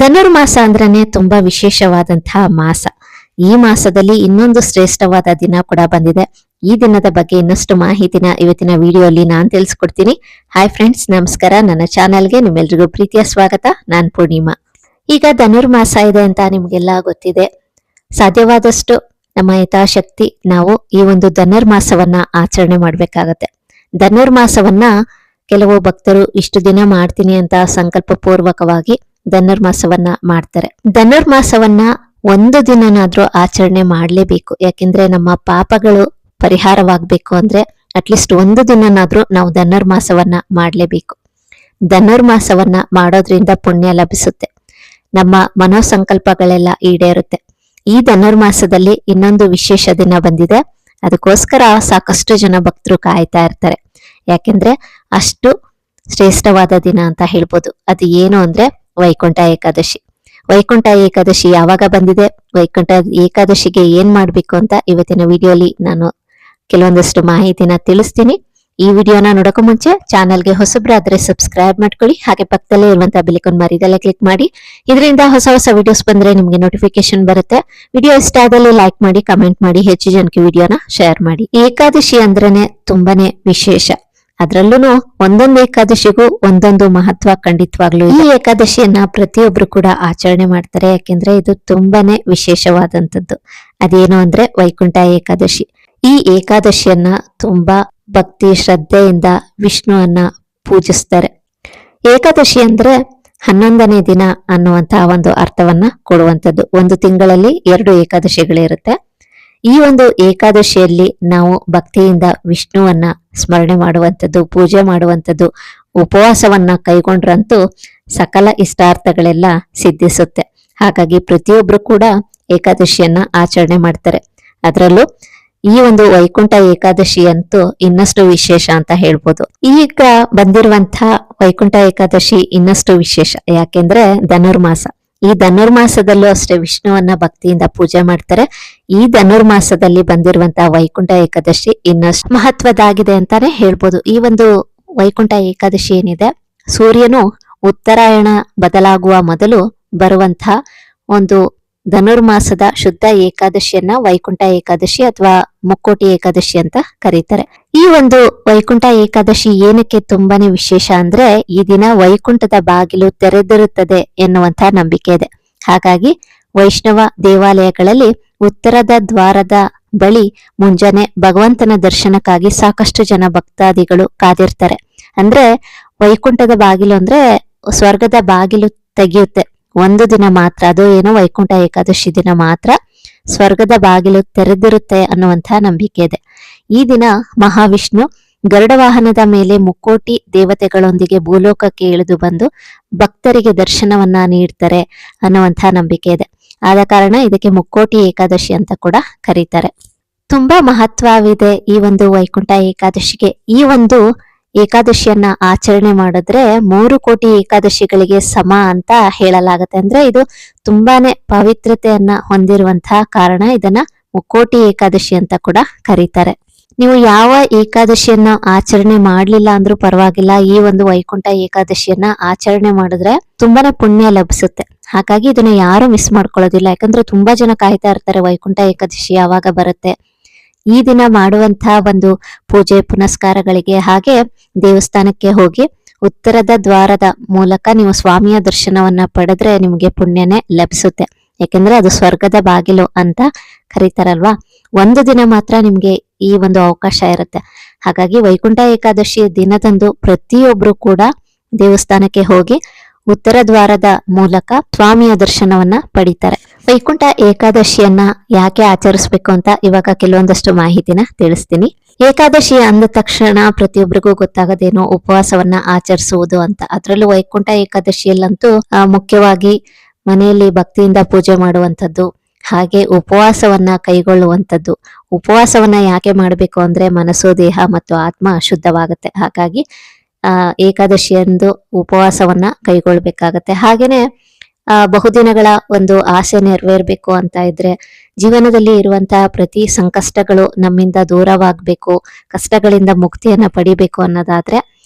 ಧನುರ್ಮಾಸ ಅಂದ್ರೇನೆ ತುಂಬಾ ವಿಶೇಷವಾದಂತಹ ಮಾಸ. ಈ ಮಾಸದಲ್ಲಿ ಇನ್ನೊಂದು ಶ್ರೇಷ್ಠವಾದ ದಿನ ಕೂಡ ಬಂದಿದೆ. ಈ ದಿನದ ಬಗ್ಗೆ ಇನ್ನಷ್ಟು ಮಾಹಿತಿನ ಇವತ್ತಿನ ವಿಡಿಯೋಲಿ ನಾನ್ ತಿಳಿಸ್ಕೊಡ್ತೀನಿ. ಹಾಯ್ ಫ್ರೆಂಡ್ಸ್, ನಮಸ್ಕಾರ. ನನ್ನ ಚಾನೆಲ್ಗೆ ನಿಮ್ಮೆಲ್ರಿಗೂ ಪ್ರೀತಿಯ ಸ್ವಾಗತ. ನಾನ್ ಪೂರ್ಣಿಮಾ. ಈಗ ಧನುರ್ಮಾಸ ಇದೆ ಅಂತ ನಿಮ್ಗೆಲ್ಲ ಗೊತ್ತಿದೆ. ಸಾಧ್ಯವಾದಷ್ಟು ನಮ್ಮ ಯಥಾಶಕ್ತಿ ನಾವು ಈ ಒಂದು ಧನುರ್ಮಾಸವನ್ನ ಆಚರಣೆ ಮಾಡ್ಬೇಕಾಗತ್ತೆ. ಧನುರ್ಮಾಸವನ್ನ ಕೆಲವು ಭಕ್ತರು ಇಷ್ಟು ದಿನ ಮಾಡ್ತೀನಿ ಅಂತ ಸಂಕಲ್ಪ ಪೂರ್ವಕವಾಗಿ ಧನುರ್ಮಾಸವನ್ನ ಮಾಡ್ತಾರೆ. ಧನುರ್ಮಾಸವನ್ನ ಒಂದು ದಿನನಾದ್ರೂ ಆಚರಣೆ ಮಾಡ್ಲೇಬೇಕು. ಯಾಕೆಂದ್ರೆ ನಮ್ಮ ಪಾಪಗಳು ಪರಿಹಾರವಾಗ್ಬೇಕು ಅಂದ್ರೆ ಅಟ್ಲೀಸ್ಟ್ ಒಂದು ದಿನನಾದ್ರೂ ನಾವು ಧನುರ್ಮಾಸವನ್ನ ಮಾಡ್ಲೇಬೇಕು. ಧನುರ್ಮಾಸವನ್ನ ಮಾಡೋದ್ರಿಂದ ಪುಣ್ಯ ಲಭಿಸುತ್ತೆ, ನಮ್ಮ ಮನೋಸಂಕಲ್ಪಗಳೆಲ್ಲ ಈಡೇರುತ್ತೆ. ಈ ಧನುರ್ಮಾಸದಲ್ಲಿ ಇನ್ನೊಂದು ವಿಶೇಷ ದಿನ ಬಂದಿದೆ. ಅದಕ್ಕೋಸ್ಕರ ಸಾಕಷ್ಟು ಜನ ಭಕ್ತರು ಕಾಯ್ತಾ ಇರ್ತಾರೆ. ಯಾಕೆಂದ್ರೆ ಅಷ್ಟು ಶ್ರೇಷ್ಠವಾದ ದಿನ ಅಂತ ಹೇಳ್ಬೋದು. ಅದು ಏನು ಅಂದ್ರೆ ವೈಕುಂಠ ಏಕಾದಶಿ. ವೈಕುಂಠ ಏಕಾದಶಿ ಯಾವಾಗ ಬಂದಿದೆ, ವೈಕುಂಠ ಏಕಾದಶಿಗೆ ಏನ್ ಮಾಡ್ಬೇಕು ಅಂತ ಇವತ್ತಿನ ವಿಡಿಯೋಲಿ ನಾನು ಕೆಲವೊಂದಷ್ಟು ಮಾಹಿತಿನ ತಿಳಿಸ್ತೀನಿ. ಈ ವಿಡಿಯೋನ ನೋಡೋಕೆ ಮುಂಚೆ ಚಾನಲ್ಗೆ ಹೊಸಬ್ರಾದ್ರೆ ಸಬ್ಸ್ಕ್ರೈಬ್ ಮಾಡ್ಕೊಳ್ಳಿ. ಹಾಗೆ ಪಕ್ಕದಲ್ಲೇ ಇರುವಂತಹ ಬೆಲ್ ಮರಿದಲ್ಲೇ ಕ್ಲಿಕ್ ಮಾಡಿ. ಇದರಿಂದ ಹೊಸ ಹೊಸ ವಿಡಿಯೋಸ್ ಬಂದ್ರೆ ನಿಮ್ಗೆ ನೋಟಿಫಿಕೇಶನ್ ಬರುತ್ತೆ. ವಿಡಿಯೋ ಇಷ್ಟ ಆದಲ್ಲಿ ಲೈಕ್ ಮಾಡಿ, ಕಮೆಂಟ್ ಮಾಡಿ, ಹೆಚ್ಚು ಜನಕ್ಕೆ ವಿಡಿಯೋನ ಶೇರ್ ಮಾಡಿ. ಏಕಾದಶಿ ಅಂದ್ರೇನೆ ತುಂಬಾನೇ ವಿಶೇಷ. ಅದ್ರಲ್ಲೂ ಒಂದೊಂದು ಏಕಾದಶಿಗೂ ಒಂದೊಂದು ಮಹತ್ವ ಖಂಡಿತವಾಗ್ಲು. ಈ ಏಕಾದಶಿಯನ್ನ ಪ್ರತಿಯೊಬ್ರು ಕೂಡ ಆಚರಣೆ ಮಾಡ್ತಾರೆ. ಯಾಕೆಂದ್ರೆ ಇದು ತುಂಬಾನೇ ವಿಶೇಷವಾದಂತದ್ದು. ಅದೇನು ಅಂದ್ರೆ ವೈಕುಂಠ ಏಕಾದಶಿ. ಈ ಏಕಾದಶಿಯನ್ನ ತುಂಬಾ ಭಕ್ತಿ ಶ್ರದ್ಧೆಯಿಂದ ವಿಷ್ಣುವನ್ನ ಪೂಜಿಸ್ತಾರೆ. ಏಕಾದಶಿ ಅಂದ್ರೆ 11ನೇ ದಿನ ಅನ್ನುವಂತಹ ಒಂದು ಅರ್ಥವನ್ನ ಕೊಡುವಂಥದ್ದು. ಒಂದು ತಿಂಗಳಲ್ಲಿ 2 ಏಕಾದಶಿಗಳಿರುತ್ತೆ. ಈ ಒಂದು ಏಕಾದಶಿಯಲ್ಲಿ ನಾವು ಭಕ್ತಿಯಿಂದ ವಿಷ್ಣುವನ್ನ ಸ್ಮರಣೆ ಮಾಡುವಂಥದ್ದು, ಪೂಜೆ ಮಾಡುವಂಥದ್ದು, ಉಪವಾಸವನ್ನ ಕೈಗೊಂಡ್ರಂತೂ ಸಕಲ ಇಷ್ಟಾರ್ಥಗಳೆಲ್ಲ ಸಿದ್ಧಿಸುತ್ತೆ. ಹಾಗಾಗಿ ಪ್ರತಿಯೊಬ್ರು ಕೂಡ ಏಕಾದಶಿಯನ್ನ ಆಚರಣೆ ಮಾಡ್ತಾರೆ. ಅದರಲ್ಲೂ ಈ ಒಂದು ವೈಕುಂಠ ಏಕಾದಶಿ ಅಂತೂ ಇನ್ನಷ್ಟು ವಿಶೇಷ ಅಂತ ಹೇಳ್ಬೋದು. ಈಗ ಬಂದಿರುವಂತಹ ವೈಕುಂಠ ಏಕಾದಶಿ ಇನ್ನಷ್ಟು ವಿಶೇಷ. ಯಾಕೆಂದ್ರೆ ಧನುರ್ಮಾಸ. ಈ ಧನುರ್ಮಾಸದಲ್ಲೂ ಅಷ್ಟೇ ವಿಷ್ಣುವನ್ನ ಭಕ್ತಿಯಿಂದ ಪೂಜೆ ಮಾಡ್ತಾರೆ. ಈ ಧನುರ್ಮಾಸದಲ್ಲಿ ಬಂದಿರುವಂತಹ ವೈಕುಂಠ ಏಕಾದಶಿ ಇನ್ನಷ್ಟು ಮಹತ್ವದಾಗಿದೆ ಅಂತಾನೆ ಹೇಳ್ಬೋದು. ಈ ಒಂದು ವೈಕುಂಠ ಏಕಾದಶಿ ಏನಿದೆ, ಸೂರ್ಯನು ಉತ್ತರಾಯಣ ಬದಲಾಗುವ ಮೊದಲು ಬರುವಂತಹ ಒಂದು ಧನುರ್ಮಾಸದ ಶುದ್ಧ ಏಕಾದಶಿಯನ್ನ ವೈಕುಂಠ ಏಕಾದಶಿ ಅಥವಾ ಮುಕ್ಕೋಟಿ ಏಕಾದಶಿ ಅಂತ ಕರೀತಾರೆ. ಈ ಒಂದು ವೈಕುಂಠ ಏಕಾದಶಿ ಏನಕ್ಕೆ ತುಂಬಾನೇ ವಿಶೇಷ ಅಂದ್ರೆ ಈ ದಿನ ವೈಕುಂಠದ ಬಾಗಿಲು ತೆರೆದಿರುತ್ತದೆ ಎನ್ನುವಂತ ನಂಬಿಕೆ ಇದೆ. ಹಾಗಾಗಿ ವೈಷ್ಣವ ದೇವಾಲಯಗಳಲ್ಲಿ ಉತ್ತರದ ದ್ವಾರದ ಬಳಿ ಮುಂಜಾನೆ ಭಗವಂತನ ದರ್ಶನಕ್ಕಾಗಿ ಸಾಕಷ್ಟು ಜನ ಭಕ್ತಾದಿಗಳು ಕಾದಿರ್ತಾರೆ. ಅಂದ್ರೆ ವೈಕುಂಠದ ಬಾಗಿಲು ಅಂದ್ರೆ ಸ್ವರ್ಗದ ಬಾಗಿಲು ತೆಗೆಯುತ್ತೆ ಒಂದು ದಿನ ಮಾತ್ರ. ಅದು ಏನೋ ವೈಕುಂಠ ಏಕಾದಶಿ ದಿನ ಮಾತ್ರ ಸ್ವರ್ಗದ ಬಾಗಿಲು ತೆರೆದಿರುತ್ತೆ ಅನ್ನುವಂತಹ ನಂಬಿಕೆ ಇದೆ. ಈ ದಿನ ಮಹಾವಿಷ್ಣು ಗರುಡ ವಾಹನದ ಮೇಲೆ ಮುಕ್ಕೋಟಿ ದೇವತೆಗಳೊಂದಿಗೆ ಭೂಲೋಕಕ್ಕೆ ಇಳಿದು ಬಂದು ಭಕ್ತರಿಗೆ ದರ್ಶನವನ್ನ ನೀಡ್ತಾರೆ ಅನ್ನುವಂತಹ ನಂಬಿಕೆ ಇದೆ. ಆದ ಕಾರಣ ಇದಕ್ಕೆ ಮುಕ್ಕೋಟಿ ಏಕಾದಶಿ ಅಂತ ಕೂಡ ಕರೀತಾರೆ. ತುಂಬಾ ಮಹತ್ವವಿದೆ ಈ ಒಂದು ವೈಕುಂಠ ಏಕಾದಶಿಗೆ. ಈ ಒಂದು ಏಕಾದಶಿಯನ್ನ ಆಚರಣೆ ಮಾಡಿದ್ರೆ 3 ಕೋಟಿ ಏಕಾದಶಿಗಳಿಗೆ ಸಮ ಅಂತ ಹೇಳಲಾಗತ್ತೆ. ಅಂದ್ರೆ ಇದು ತುಂಬಾನೇ ಪವಿತ್ರತೆಯನ್ನ ಹೊಂದಿರುವಂತಹ ಕಾರಣ ಇದನ್ನ ಮುಕ್ಕೋಟಿ ಏಕಾದಶಿ ಅಂತ ಕೂಡ ಕರೀತಾರೆ. ನೀವು ಯಾವ ಏಕಾದಶಿಯನ್ನ ಆಚರಣೆ ಮಾಡ್ಲಿಲ್ಲ ಅಂದ್ರೂ ಪರವಾಗಿಲ್ಲ, ಈ ಒಂದು ವೈಕುಂಠ ಏಕಾದಶಿಯನ್ನ ಆಚರಣೆ ಮಾಡಿದ್ರೆ ತುಂಬಾನೇ ಪುಣ್ಯ ಲಭಿಸುತ್ತೆ. ಹಾಗಾಗಿ ಇದನ್ನ ಯಾರು ಮಿಸ್ ಮಾಡ್ಕೊಳ್ಳೋದಿಲ್ಲ. ಯಾಕಂದ್ರೆ ತುಂಬಾ ಜನ ಕಾಯ್ತಾ ಇರ್ತಾರೆ ವೈಕುಂಠ ಏಕಾದಶಿ ಯಾವಾಗ ಬರುತ್ತೆ. ಈ ದಿನ ಮಾಡುವಂತಹ ಒಂದು ಪೂಜೆ ಪುನಸ್ಕಾರಗಳಿಗೆ, ಹಾಗೆ ದೇವಸ್ಥಾನಕ್ಕೆ ಹೋಗಿ ಉತ್ತರದ ದ್ವಾರದ ಮೂಲಕ ನೀವು ಸ್ವಾಮಿಯ ದರ್ಶನವನ್ನ ಪಡೆದ್ರೆ ನಿಮ್ಗೆ ಪುಣ್ಯನೇ ಲಭಿಸುತ್ತೆ. ಯಾಕೆಂದ್ರೆ ಅದು ಸ್ವರ್ಗದ ಬಾಗಿಲು ಅಂತ ಕರೀತಾರಲ್ವಾ. ಒಂದು ದಿನ ಮಾತ್ರ ನಿಮ್ಗೆ ಈ ಒಂದು ಅವಕಾಶ ಇರುತ್ತೆ. ಹಾಗಾಗಿ ವೈಕುಂಠ ಏಕಾದಶಿ ದಿನದಂದು ಪ್ರತಿಯೊಬ್ರು ಕೂಡ ದೇವಸ್ಥಾನಕ್ಕೆ ಹೋಗಿ ಉತ್ತರ ದ್ವಾರದ ಮೂಲಕ ಸ್ವಾಮಿಯ ದರ್ಶನವನ್ನ ಪಡಿತಾರೆ. ವೈಕುಂಠ ಏಕಾದಶಿಯನ್ನ ಯಾಕೆ ಆಚರಿಸ್ಬೇಕು ಅಂತ ಇವಾಗ ಕೆಲವೊಂದಷ್ಟು ಮಾಹಿತಿನ ತಿಳಿಸ್ತೀನಿ. ಏಕಾದಶಿ ಅಂದ ತಕ್ಷಣ ಪ್ರತಿಯೊಬ್ಬರಿಗೂ ಗೊತ್ತಾಗೋದೇನೋ ಉಪವಾಸವನ್ನ ಆಚರಿಸುವುದು ಅಂತ. ಅದ್ರಲ್ಲೂ ವೈಕುಂಠ ಏಕಾದಶಿಯಲ್ಲಂತೂ ಮುಖ್ಯವಾಗಿ ಮನೆಯಲ್ಲಿ ಭಕ್ತಿಯಿಂದ ಪೂಜೆ ಮಾಡುವಂಥದ್ದು, ಹಾಗೆ ಉಪವಾಸವನ್ನ ಕೈಗೊಳ್ಳುವಂಥದ್ದು. ಉಪವಾಸವನ್ನ ಯಾಕೆ ಮಾಡಬೇಕು ಅಂದ್ರೆ ಮನಸ್ಸು, ದೇಹ ಮತ್ತು ಆತ್ಮ ಶುದ್ಧವಾಗುತ್ತೆ. ಹಾಗಾಗಿ ಏಕಾದಶಿಯಂದು ಉಪವಾಸವನ್ನ ಕೈಗೊಳ್ಬೇಕಾಗತ್ತೆ. ಹಾಗೇನೆ ಬಹುದಿನಗಳ ಒಂದು ಆಸೆ ನೆರವೇರ್ಬೇಕು ಅಂತ ಇದ್ರೆ, ಜೀವನದಲ್ಲಿ ಇರುವಂತಹ ಪ್ರತಿ ಸಂಕಷ್ಟಗಳು ನಮ್ಮಿಂದ ದೂರವಾಗ್ಬೇಕು, ಕಷ್ಟಗಳಿಂದ ಮುಕ್ತಿಯನ್ನ ಪಡಿಬೇಕು ಅನ್ನೋದಾದ್ರೆ,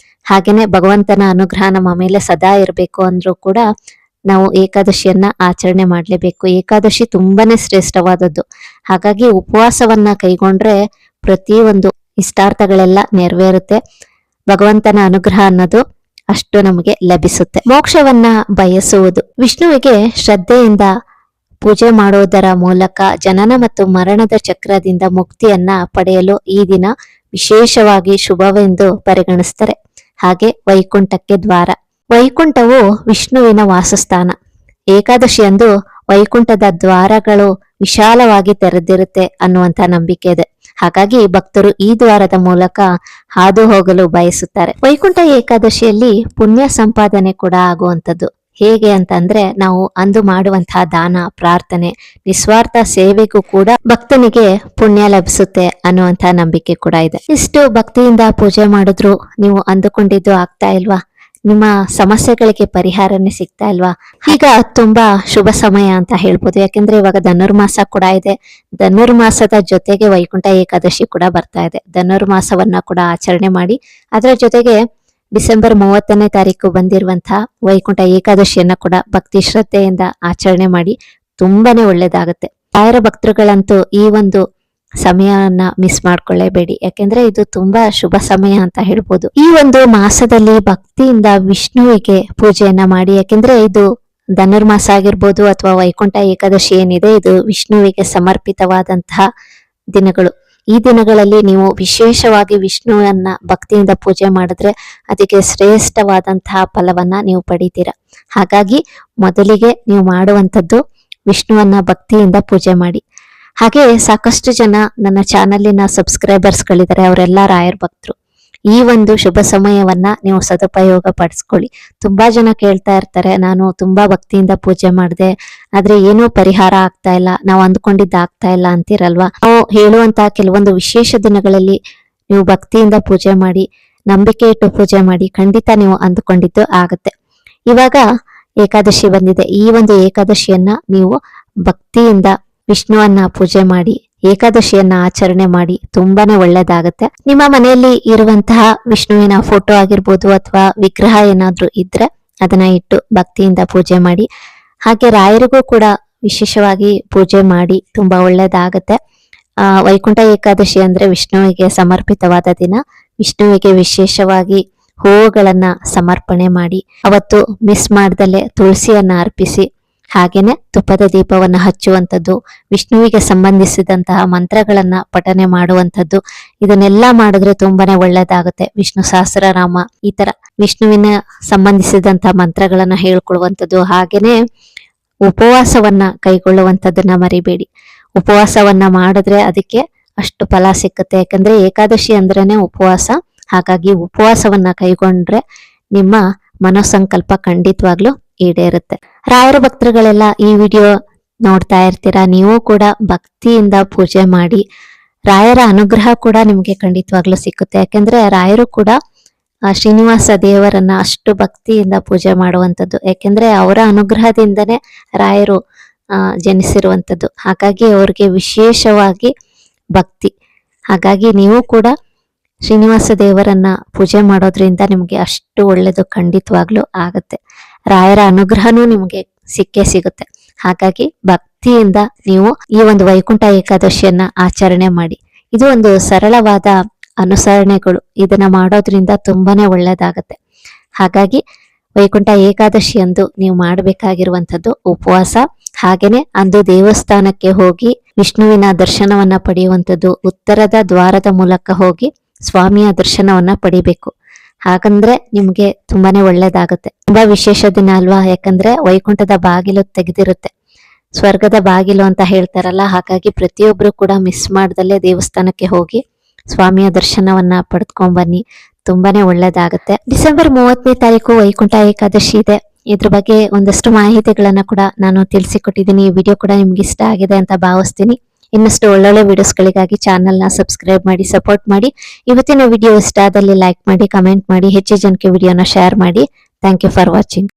ಹಾಗೇನೆ ಭಗವಂತನ ಅನುಗ್ರಹ ನಮ್ಮ ಮೇಲೆ ಸದಾ ಇರಬೇಕು ಅಂದ್ರೂ ಕೂಡ ನಾವು ಏಕಾದಶಿಯನ್ನ ಆಚರಣೆ ಮಾಡಲೇಬೇಕು. ಏಕಾದಶಿ ತುಂಬಾನೇ ಶ್ರೇಷ್ಠವಾದದ್ದು. ಹಾಗಾಗಿ ಉಪವಾಸವನ್ನ ಕೈಗೊಂಡ್ರೆ ಪ್ರತಿಯೊಂದು ಇಷ್ಟಾರ್ಥಗಳೆಲ್ಲ ನೆರವೇರುತ್ತೆ. ಭಗವಂತನ ಅನುಗ್ರಹ ಅನ್ನೋದು ಅಷ್ಟು ನಮಗೆ ಲಭಿಸುತ್ತೆ. ಮೋಕ್ಷವನ್ನ ಬಯಸುವುದು. ವಿಷ್ಣುವಿಗೆ ಶ್ರದ್ಧೆಯಿಂದ ಪೂಜೆ ಮಾಡುವುದರ ಮೂಲಕ ಜನನ ಮತ್ತು ಮರಣದ ಚಕ್ರದಿಂದ ಮುಕ್ತಿಯನ್ನ ಪಡೆಯಲು ಈ ದಿನ ವಿಶೇಷವಾಗಿ ಶುಭವೆಂದು ಪರಿಗಣಿಸ್ತಾರೆ. ಹಾಗೆ ವೈಕುಂಠಕ್ಕೆ ದ್ವಾರ. ವೈಕುಂಠವು ವಿಷ್ಣುವಿನ ವಾಸಸ್ಥಾನ. ಏಕಾದಶಿಯಂದು ವೈಕುಂಠದ ದ್ವಾರಗಳು ವಿಶಾಲವಾಗಿ ತೆರೆದಿರುತ್ತೆ ಅನ್ನುವಂತ ನಂಬಿಕೆ ಇದೆ. ಹಾಗಾಗಿ ಭಕ್ತರು ಈ ದ್ವಾರದ ಮೂಲಕ ಹಾದು ಹೋಗಲು ಬಯಸುತ್ತಾರೆ. ವೈಕುಂಠ ಏಕಾದಶಿಯಲ್ಲಿ ಪುಣ್ಯ ಸಂಪಾದನೆ ಕೂಡ ಆಗುವಂಥದ್ದು. ಹೇಗೆ ಅಂತಂದ್ರೆ ನಾವು ಅಂದು ಮಾಡುವಂತಹ ದಾನ, ಪ್ರಾರ್ಥನೆ, ನಿಸ್ವಾರ್ಥ ಸೇವೆಗೂ ಕೂಡ ಭಕ್ತನಿಗೆ ಪುಣ್ಯ ಲಭಿಸುತ್ತೆ ಅನ್ನುವಂತ ನಂಬಿಕೆ ಕೂಡ ಇದೆ. ಇಷ್ಟು ಭಕ್ತಿಯಿಂದ ಪೂಜೆ ಮಾಡಿದ್ರು ನೀವು ಅಂದುಕೊಂಡಿದ್ದು ಆಗ್ತಾ ಇಲ್ವಾ? ನಿಮ್ಮ ಸಮಸ್ಯೆಗಳಿಗೆ ಪರಿಹಾರನೇ ಸಿಗ್ತಾ ಇಲ್ವಾ? ಈಗ ತುಂಬಾ ಶುಭ ಸಮಯ ಅಂತ ಹೇಳ್ಬೋದು. ಯಾಕೆಂದ್ರೆ ಇವಾಗ ಧನುರ್ಮಾಸ ಕೂಡ ಇದೆ. ಧನುರ್ಮಾಸದ ಜೊತೆಗೆ ವೈಕುಂಠ ಏಕಾದಶಿ ಕೂಡ ಬರ್ತಾ ಇದೆ. ಧನುರ್ಮಾಸವನ್ನ ಕೂಡ ಆಚರಣೆ ಮಾಡಿ, ಅದರ ಜೊತೆಗೆ ಡಿಸೆಂಬರ್ 30ನೇ ತಾರೀಕು ಬಂದಿರುವಂತಹ ವೈಕುಂಠ ಏಕಾದಶಿಯನ್ನ ಕೂಡ ಭಕ್ತಿ ಶ್ರದ್ಧೆಯಿಂದ ಆಚರಣೆ ಮಾಡಿ. ತುಂಬಾನೇ ಒಳ್ಳೇದಾಗುತ್ತೆ. ರಾಯರ ಭಕ್ತರುಗಳಂತೂ ಈ ಒಂದು ಸಮಯವನ್ನ ಮಿಸ್ ಮಾಡ್ಕೊಳ್ಳೇಬೇಡಿ. ಯಾಕೆಂದ್ರೆ ಇದು ತುಂಬಾ ಶುಭ ಸಮಯ ಅಂತ ಹೇಳ್ಬೋದು. ಈ ಒಂದು ಮಾಸದಲ್ಲಿ ಭಕ್ತಿಯಿಂದ ವಿಷ್ಣುವಿಗೆ ಪೂಜೆಯನ್ನ ಮಾಡಿ. ಯಾಕೆಂದ್ರೆ ಇದು ಧನುರ್ಮಾಸ ಆಗಿರ್ಬೋದು ಅಥವಾ ವೈಕುಂಠ ಏಕಾದಶಿ ಏನಿದೆ, ಇದು ವಿಷ್ಣುವಿಗೆ ಸಮರ್ಪಿತವಾದಂತಹ ದಿನಗಳು. ಈ ದಿನಗಳಲ್ಲಿ ನೀವು ವಿಶೇಷವಾಗಿ ವಿಷ್ಣುವನ್ನ ಭಕ್ತಿಯಿಂದ ಪೂಜೆ ಮಾಡಿದ್ರೆ ಅದಕ್ಕೆ ಶ್ರೇಷ್ಠವಾದಂತಹ ಫಲವನ್ನ ನೀವು ಪಡಿತೀರ. ಹಾಗಾಗಿ ಮೊದಲಿಗೆ ನೀವು ಮಾಡುವಂಥದ್ದು ವಿಷ್ಣುವನ್ನ ಭಕ್ತಿಯಿಂದ ಪೂಜೆ ಮಾಡಿ. ಹಾಗೆ ಸಾಕಷ್ಟು ಜನ ನನ್ನ ಚಾನಲಿನ ಸಬ್ಸ್ಕ್ರೈಬರ್ಸ್ಗಳಿದ್ದಾರೆ, ಅವರೆಲ್ಲ ರಾಯರ್ ಭಕ್ತರು. ಈ ಒಂದು ಶುಭ ಸಮಯವನ್ನ ನೀವು ಸದುಪಯೋಗ ಪಡಿಸ್ಕೊಳ್ಳಿ. ತುಂಬಾ ಜನ ಕೇಳ್ತಾ ಇರ್ತಾರೆ, ನಾನು ತುಂಬಾ ಭಕ್ತಿಯಿಂದ ಪೂಜೆ ಮಾಡಿದೆ, ಆದ್ರೆ ಏನೂ ಪರಿಹಾರ ಆಗ್ತಾ ಇಲ್ಲ, ನಾವು ಅಂದ್ಕೊಂಡಿದ್ದ ಆಗ್ತಾ ಇಲ್ಲ ಅಂತಿರಲ್ವಾ? ನಾವು ಹೇಳುವಂತಹ ಕೆಲವೊಂದು ವಿಶೇಷ ದಿನಗಳಲ್ಲಿ ನೀವು ಭಕ್ತಿಯಿಂದ ಪೂಜೆ ಮಾಡಿ, ನಂಬಿಕೆ ಇಟ್ಟು ಪೂಜೆ ಮಾಡಿ, ಖಂಡಿತ ನೀವು ಅಂದುಕೊಂಡಿದ್ದು ಆಗುತ್ತೆ. ಇವಾಗ ಏಕಾದಶಿ ಬಂದಿದೆ. ಈ ಒಂದು ಏಕಾದಶಿಯನ್ನ ನೀವು ಭಕ್ತಿಯಿಂದ ವಿಷ್ಣುವನ್ನ ಪೂಜೆ ಮಾಡಿ, ಏಕಾದಶಿಯನ್ನ ಆಚರಣೆ ಮಾಡಿ. ತುಂಬಾನೇ ಒಳ್ಳೇದಾಗತ್ತೆ. ನಿಮ್ಮ ಮನೆಯಲ್ಲಿ ಇರುವಂತಹ ವಿಷ್ಣುವಿನ ಫೋಟೋ ಆಗಿರ್ಬೋದು ಅಥವಾ ವಿಗ್ರಹ ಏನಾದ್ರೂ ಇದ್ರೆ ಅದನ್ನ ಇಟ್ಟು ಭಕ್ತಿಯಿಂದ ಪೂಜೆ ಮಾಡಿ. ಹಾಗೆ ರಾಯರಿಗೂ ಕೂಡ ವಿಶೇಷವಾಗಿ ಪೂಜೆ ಮಾಡಿ. ತುಂಬಾ ಒಳ್ಳೇದಾಗತ್ತೆ. ವೈಕುಂಠ ಏಕಾದಶಿ ಅಂದ್ರೆ ವಿಷ್ಣುವಿಗೆ ಸಮರ್ಪಿತವಾದ ದಿನ. ವಿಷ್ಣುವಿಗೆ ವಿಶೇಷವಾಗಿ ಹೂವುಗಳನ್ನ ಸಮರ್ಪಣೆ ಮಾಡಿ, ಅವತ್ತು ಮಿಸ್ ಮಾಡ್ದಲೆ ತುಳಸಿಯನ್ನ ಅರ್ಪಿಸಿ, ಹಾಗೇನೆ ತುಪ್ಪದ ದೀಪವನ್ನ ಹಚ್ಚುವಂಥದ್ದು, ವಿಷ್ಣುವಿಗೆ ಸಂಬಂಧಿಸಿದಂತಹ ಮಂತ್ರಗಳನ್ನ ಪಠನೆ ಮಾಡುವಂಥದ್ದು. ಇದನ್ನೆಲ್ಲ ಮಾಡಿದ್ರೆ ತುಂಬಾನೇ ಒಳ್ಳೇದಾಗುತ್ತೆ. ವಿಷ್ಣು ಸಹಸ್ರನಾಮ, ಈ ತರ ವಿಷ್ಣುವಿನ ಸಂಬಂಧಿಸಿದಂತಹ ಮಂತ್ರಗಳನ್ನ ಹೇಳ್ಕೊಳ್ಳುವಂಥದ್ದು. ಹಾಗೇನೆ ಉಪವಾಸವನ್ನ ಕೈಗೊಳ್ಳುವಂಥದ್ದನ್ನ ಮರಿಬೇಡಿ. ಉಪವಾಸವನ್ನ ಮಾಡಿದ್ರೆ ಅದಕ್ಕೆ ಅಷ್ಟು ಫಲ ಸಿಕ್ಕುತ್ತೆ. ಯಾಕಂದ್ರೆ ಏಕಾದಶಿ ಅಂದ್ರೇನೆ ಉಪವಾಸ. ಹಾಗಾಗಿ ಉಪವಾಸವನ್ನ ಕೈಗೊಂಡ್ರೆ ನಿಮ್ಮ ಮನೋಸಂಕಲ್ಪ ಖಂಡಿತವಾಗ್ಲೂ ಈಡೇರುತ್ತೆ. ರಾಯರ ಭಕ್ತರುಗಳೆಲ್ಲ ಈ ವಿಡಿಯೋ ನೋಡ್ತಾ ಇರ್ತೀರಾ, ನೀವು ಕೂಡ ಭಕ್ತಿಯಿಂದ ಪೂಜೆ ಮಾಡಿ. ರಾಯರ ಅನುಗ್ರಹ ಕೂಡ ನಿಮ್ಗೆ ಖಂಡಿತವಾಗ್ಲೂ ಸಿಕ್ಕುತ್ತೆ. ಯಾಕೆಂದ್ರೆ ರಾಯರು ಕೂಡ ಶ್ರೀನಿವಾಸ ದೇವರನ್ನ ಅಷ್ಟು ಭಕ್ತಿಯಿಂದ ಪೂಜೆ ಮಾಡುವಂಥದ್ದು. ಯಾಕೆಂದ್ರೆ ಅವರ ಅನುಗ್ರಹದಿಂದನೇ ರಾಯರು ಜನಿಸಿರುವಂಥದ್ದು. ಹಾಗಾಗಿ ಅವ್ರಿಗೆ ವಿಶೇಷವಾಗಿ ಭಕ್ತಿ. ಹಾಗಾಗಿ ನೀವು ಕೂಡ ಶ್ರೀನಿವಾಸ ದೇವರನ್ನ ಪೂಜೆ ಮಾಡೋದ್ರಿಂದ ನಿಮ್ಗೆ ಅಷ್ಟು ಒಳ್ಳೇದು ಖಂಡಿತವಾಗ್ಲೂ ಆಗತ್ತೆ. ರಾಯರ ಅನುಗ್ರಹನೂ ನಿಮ್ಗೆ ಸಿಕ್ಕೇ ಸಿಗುತ್ತೆ. ಹಾಗಾಗಿ ಭಕ್ತಿಯಿಂದ ನೀವು ಈ ಒಂದು ವೈಕುಂಠ ಏಕಾದಶಿಯನ್ನ ಆಚರಣೆ ಮಾಡಿ. ಇದು ಒಂದು ಸರಳವಾದ ಅನುಸರಣೆಗಳು. ಇದನ್ನ ಮಾಡೋದ್ರಿಂದ ತುಂಬಾನೇ ಒಳ್ಳೇದಾಗತ್ತೆ. ಹಾಗಾಗಿ ವೈಕುಂಠ ಏಕಾದಶಿ ಅಂದು ನೀವು ಮಾಡಬೇಕಾಗಿರುವಂಥದ್ದು ಉಪವಾಸ. ಹಾಗೇನೆ ಅಂದು ದೇವಸ್ಥಾನಕ್ಕೆ ಹೋಗಿ ವಿಷ್ಣುವಿನ ದರ್ಶನವನ್ನ ಪಡೆಯುವಂಥದ್ದು. ಉತ್ತರದ ದ್ವಾರದ ಮೂಲಕ ಹೋಗಿ ಸ್ವಾಮಿಯ ದರ್ಶನವನ್ನ ಪಡಿಬೇಕು. ಹಾಗಂದ್ರೆ ನಿಮ್ಗೆ ತುಂಬಾನೇ ಒಳ್ಳೇದಾಗುತ್ತೆ. ತುಂಬಾ ವಿಶೇಷ ದಿನ ಅಲ್ವಾ? ಯಾಕಂದ್ರೆ ವೈಕುಂಠದ ಬಾಗಿಲು ತೆಗೆದಿರುತ್ತೆ, ಸ್ವರ್ಗದ ಬಾಗಿಲು ಅಂತ ಹೇಳ್ತಾರಲ್ಲ. ಹಾಗಾಗಿ ಪ್ರತಿಯೊಬ್ರು ಕೂಡ ಮಿಸ್ ಮಾಡ್ದಲ್ಲೇ ದೇವಸ್ಥಾನಕ್ಕೆ ಹೋಗಿ ಸ್ವಾಮಿಯ ದರ್ಶನವನ್ನ ಪಡೆದುಕೊಂಡ್ ಬನ್ನಿ. ತುಂಬಾನೇ ಒಳ್ಳೇದಾಗುತ್ತೆ. ಡಿಸೆಂಬರ್ 30ನೇ ತಾರೀಕು ವೈಕುಂಠ ಏಕಾದಶಿ ಇದೆ. ಇದ್ರ ಬಗ್ಗೆ ಒಂದಷ್ಟು ಮಾಹಿತಿಗಳನ್ನ ಕೂಡ ನಾನು ತಿಳಿಸಿಕೊಟ್ಟಿದ್ದೀನಿ. ಈ ವಿಡಿಯೋ ಕೂಡ ನಿಮ್ಗೆ ಇಷ್ಟ ಆಗಿದೆ ಅಂತ ಭಾವಿಸ್ತೀನಿ. ಇನ್ನಷ್ಟು ಒಳ್ಳೊಳ್ಳೆ ವಿಡಿಯೋಸ್ಗಳಿಗಾಗಿ ಚಾನೆಲ್ನ ಸಬ್ಸ್ಕ್ರೈಬ್ ಮಾಡಿ, ಸಪೋರ್ಟ್ ಮಾಡಿ. ಇವತ್ತಿನ ವಿಡಿಯೋ ಇಷ್ಟ ಆದಲ್ಲಿ ಲೈಕ್ ಮಾಡಿ, ಕಮೆಂಟ್ ಮಾಡಿ, ಹೆಚ್ಚು ಜನಕ್ಕೆ ವಿಡಿಯೋನ ಶೇರ್ ಮಾಡಿ. Thank you for watching.